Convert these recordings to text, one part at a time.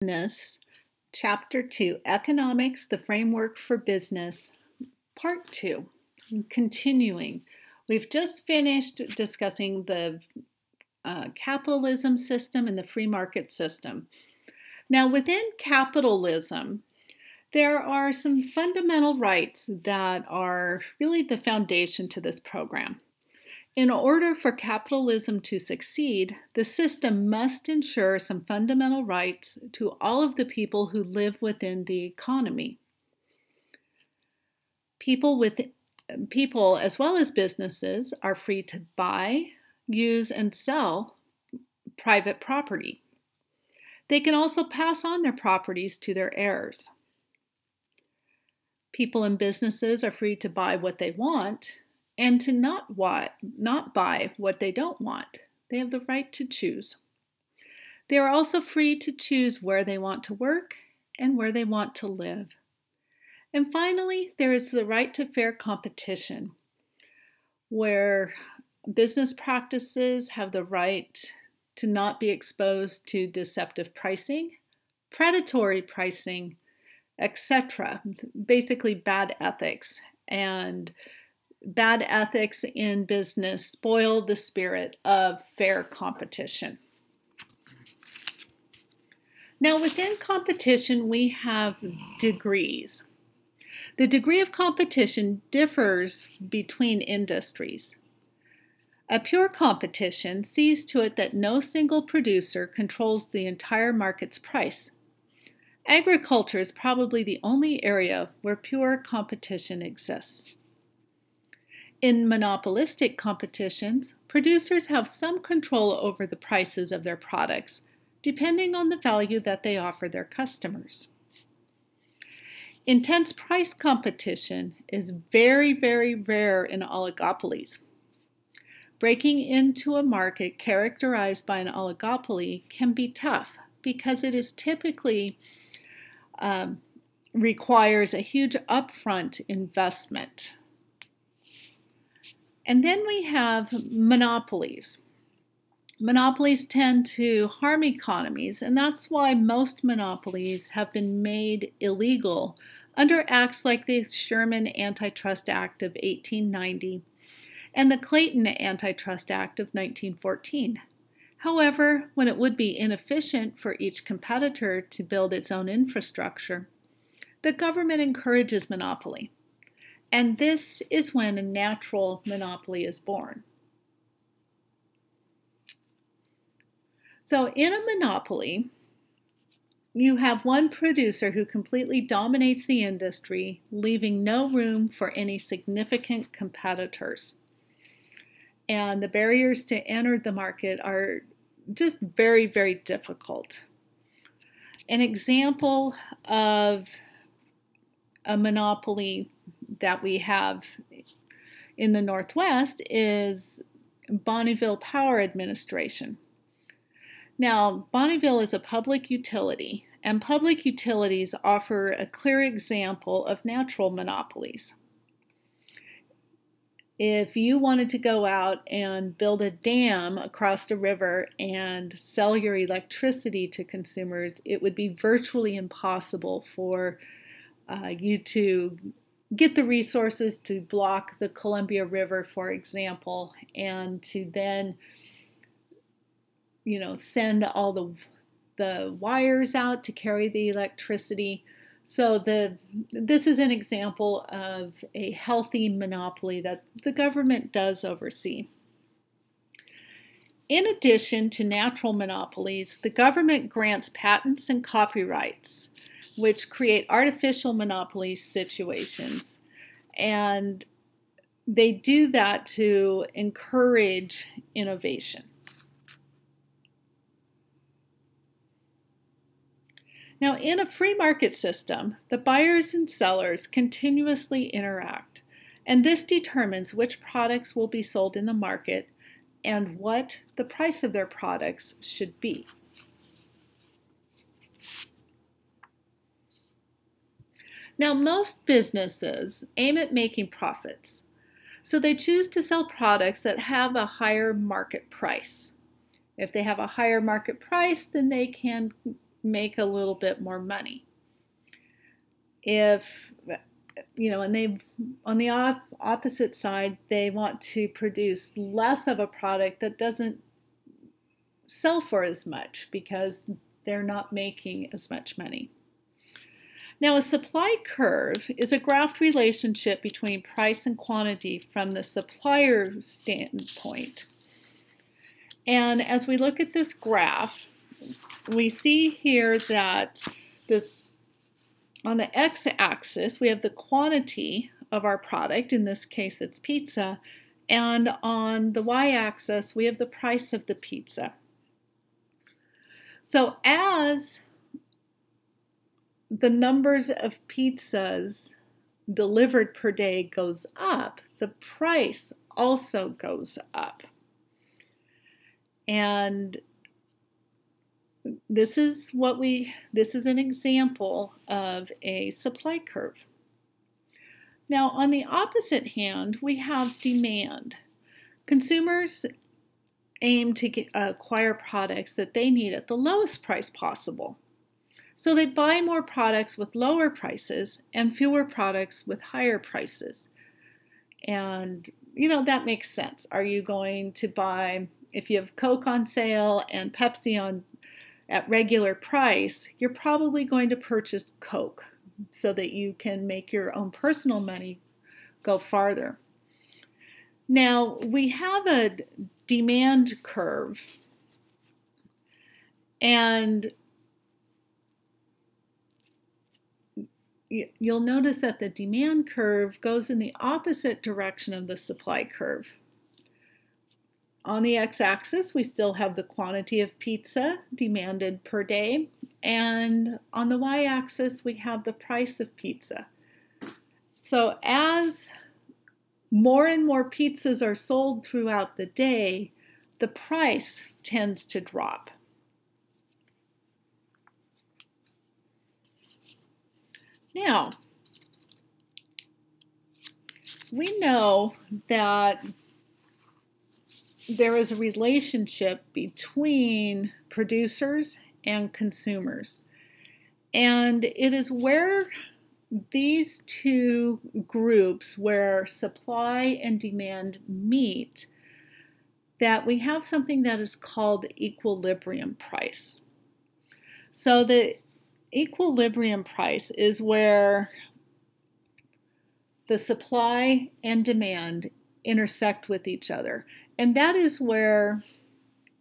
Business, Chapter 2, Economics, the Framework for Business, Part 2. Continuing, we've just finished discussing the capitalism system and the free market system. Now, within capitalism, there are some fundamental rights that are really the foundation to this program. In order for capitalism to succeed, the system must ensure some fundamental rights to all of the people who live within the economy. People, as well as businesses, are free to buy, use, and sell private property. They can also pass on their properties to their heirs. People and businesses are free to buy what they want and to not buy what they don't want. They have the right to choose. They are also free to choose where they want to work and where they want to live. And finally, there is the right to fair competition, where business practices have the right to not be exposed to deceptive pricing, predatory pricing, etc. Basically bad ethics. And bad ethics in business spoil the spirit of fair competition. Now, within competition, we have degrees. The degree of competition differs between industries. A pure competition sees to it that no single producer controls the entire market's price. Agriculture is probably the only area where pure competition exists. In monopolistic competitions, producers have some control over the prices of their products, depending on the value that they offer their customers. Intense price competition is very, very rare in oligopolies. Breaking into a market characterized by an oligopoly can be tough because it is typically requires a huge upfront investment. And then we have monopolies. Monopolies tend to harm economies, and that's why most monopolies have been made illegal under acts like the Sherman Antitrust Act of 1890 and the Clayton Antitrust Act of 1914. However, when it would be inefficient for each competitor to build its own infrastructure, the government encourages monopoly. And this is when a natural monopoly is born. So in a monopoly, you have one producer who completely dominates the industry, leaving no room for any significant competitors. And the barriers to enter the market are just very, very difficult. An example of a monopoly that we have in the Northwest is Bonneville Power Administration. Now, Bonneville is a public utility, and public utilities offer a clear example of natural monopolies. If you wanted to go out and build a dam across a river and sell your electricity to consumers, it would be virtually impossible for you to get the resources to block the Columbia River, for example, and to then send all the wires out to carry the electricity. So this is an example of a healthy monopoly that the government does oversee. In addition to natural monopolies, the government grants patents and copyrights, which create artificial monopoly situations. And they do that to encourage innovation. Now, in a free market system, the buyers and sellers continuously interact, and this determines which products will be sold in the market and what the price of their products should be. Now, most businesses aim at making profits, so they choose to sell products that have a higher market price. If they have a higher market price, then they can make a little bit more money. If, and they, on the opposite side, they want to produce less of a product that doesn't sell for as much because they're not making as much money. Now, a supply curve is a graphed relationship between price and quantity from the supplier standpoint. And as we look at this graph, we see here that on the x-axis, we have the quantity of our product. In this case, it's pizza. And on the y-axis, we have the price of the pizza. So as the numbers of pizzas delivered per day goes up, the price also goes up. And this is an example of a supply curve. Now, on the opposite hand, we have demand. Consumers aim to acquire products that they need at the lowest price possible. So they buy more products with lower prices and fewer products with higher prices. And, that makes sense. Are you going to buy, if you have Coke on sale and Pepsi at regular price, you're probably going to purchase Coke so that you can make your own personal money go farther. Now, we have a demand curve, and you'll notice that the demand curve goes in the opposite direction of the supply curve. On the x-axis, we still have the quantity of pizza demanded per day, and on the y-axis, we have the price of pizza. So as more and more pizzas are sold throughout the day, the price tends to drop. Now, we know that there is a relationship between producers and consumers. And it is where these two groups, where supply and demand meet, that we have something that is called equilibrium price. So the equilibrium price is where the supply and demand intersect with each other. And that is where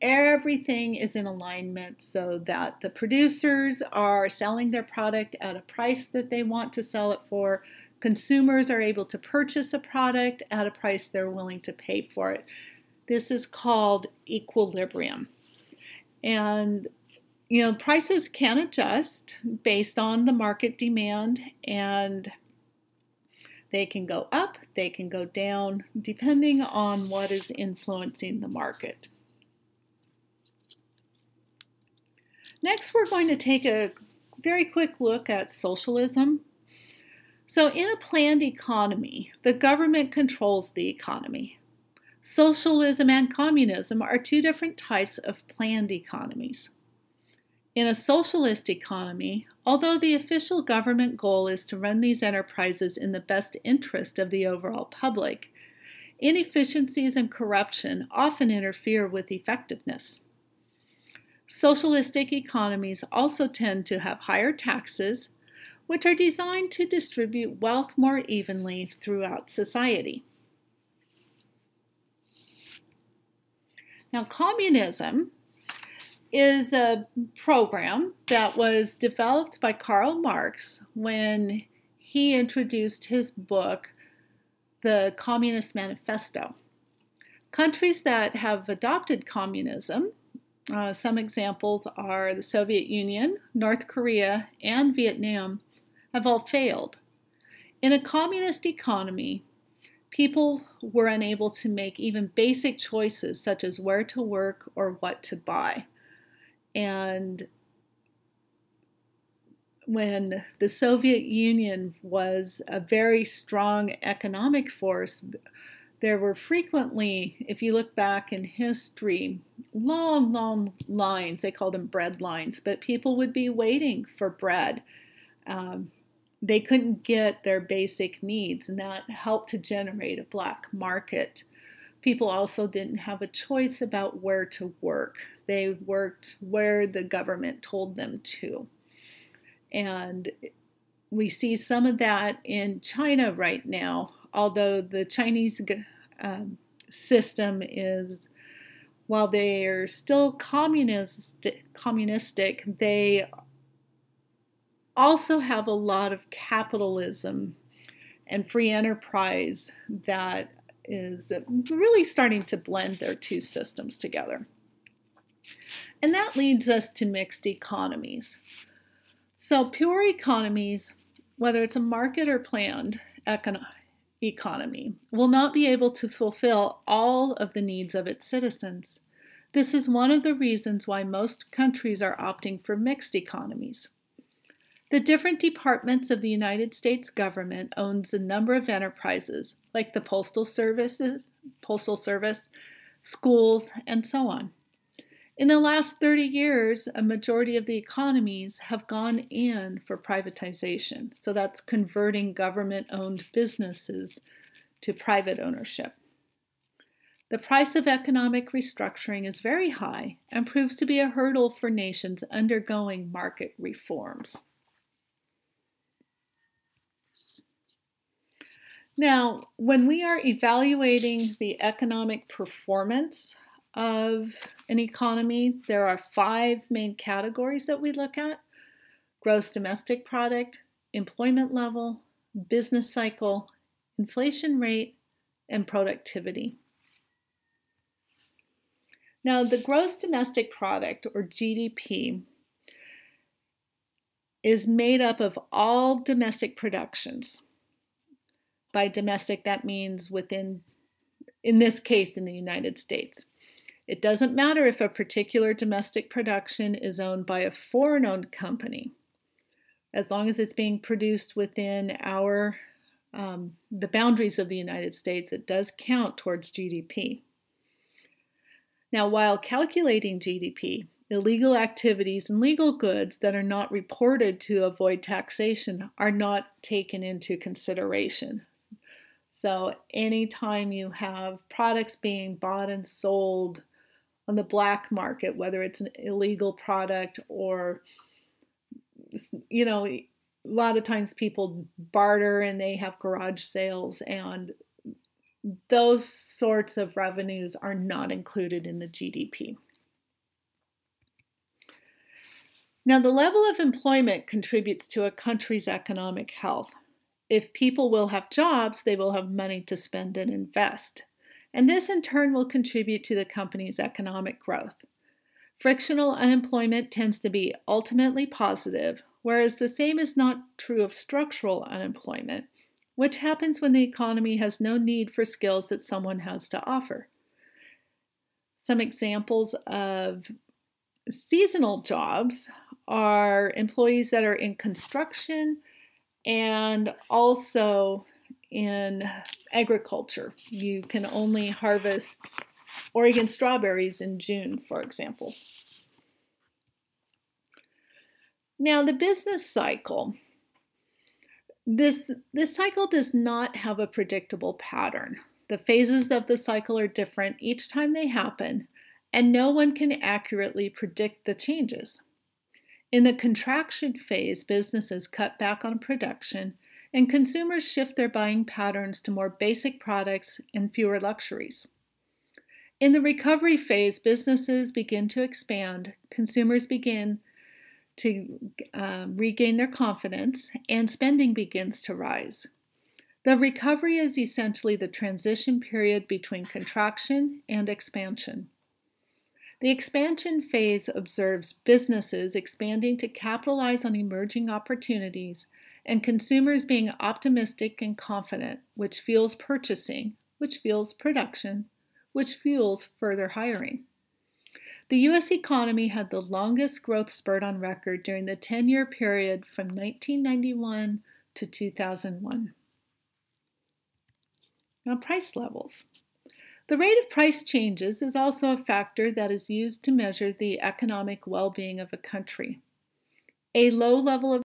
everything is in alignment so that the producers are selling their product at a price that they want to sell it for. Consumers are able to purchase a product at a price they're willing to pay for it. This is called equilibrium. And prices can adjust based on the market demand, and they can go up, they can go down, depending on what is influencing the market. Next, we're going to take a very quick look at socialism. So in a planned economy, the government controls the economy. Socialism and communism are two different types of planned economies. In a socialist economy, although the official government goal is to run these enterprises in the best interest of the overall public, inefficiencies and corruption often interfere with effectiveness. Socialistic economies also tend to have higher taxes, which are designed to distribute wealth more evenly throughout society. Now, communism is a program that was developed by Karl Marx when he introduced his book, The Communist Manifesto. Countries that have adopted communism, some examples are the Soviet Union, North Korea, and Vietnam, have all failed. In a communist economy, people were unable to make even basic choices such as where to work or what to buy. And when the Soviet Union was a very strong economic force, There were frequently, if you look back in history, long, long lines. They called them bread lines, but people would be waiting for bread. Um, they couldn't get their basic needs, and that helped to generate a black market. People also didn't have a choice about where to work. They worked where the government told them to. And we see some of that in China right now, although the Chinese system is, while they are still communistic, they also have a lot of capitalism and free enterprise that is really starting to blend their two systems together. And that leads us to mixed economies. So pure economies, whether it's a market or planned economy, will not be able to fulfill all of the needs of its citizens. This is one of the reasons why most countries are opting for mixed economies. The different departments of the United States government owns a number of enterprises, like the Postal Service, schools, and so on. In the last 30 years, a majority of the economies have gone in for privatization. So that's converting government-owned businesses to private ownership. The price of economic restructuring is very high and proves to be a hurdle for nations undergoing market reforms. Now, when we are evaluating the economic performance of an economy, there are 5 main categories that we look at: gross domestic product, employment level, business cycle, inflation rate, and productivity. Now, the gross domestic product, or GDP, is made up of all domestic productions. By domestic, that means within, in this case, in the United States. It doesn't matter if a particular domestic production is owned by a foreign-owned company. As long as it's being produced within the boundaries of the United States, it does count towards GDP. Now, while calculating GDP, illegal activities and legal goods that are not reported to avoid taxation are not taken into consideration. So anytime you have products being bought and sold on the black market, whether it's an illegal product or, a lot of times people barter and they have garage sales, and those sorts of revenues are not included in the GDP. Now, the level of employment contributes to a country's economic health. If people will have jobs, they will have money to spend and invest. And this in turn will contribute to the company's economic growth. Frictional unemployment tends to be ultimately positive, whereas the same is not true of structural unemployment, which happens when the economy has no need for skills that someone has to offer. Some examples of seasonal jobs are employees that are in construction and also in agriculture. You can only harvest Oregon strawberries in June, for example. Now, the business cycle. This cycle does not have a predictable pattern. The phases of the cycle are different each time they happen, and no one can accurately predict the changes. In the contraction phase, businesses cut back on production, and consumers shift their buying patterns to more basic products and fewer luxuries. In the recovery phase, businesses begin to expand, consumers begin to regain their confidence, and spending begins to rise. The recovery is essentially the transition period between contraction and expansion. The expansion phase observes businesses expanding to capitalize on emerging opportunities and consumers being optimistic and confident, which fuels purchasing, which fuels production, which fuels further hiring. The U.S. economy had the longest growth spurt on record during the 10-year period from 1991 to 2001. Now, price levels. The rate of price changes is also a factor that is used to measure the economic well-being of a country. A low level of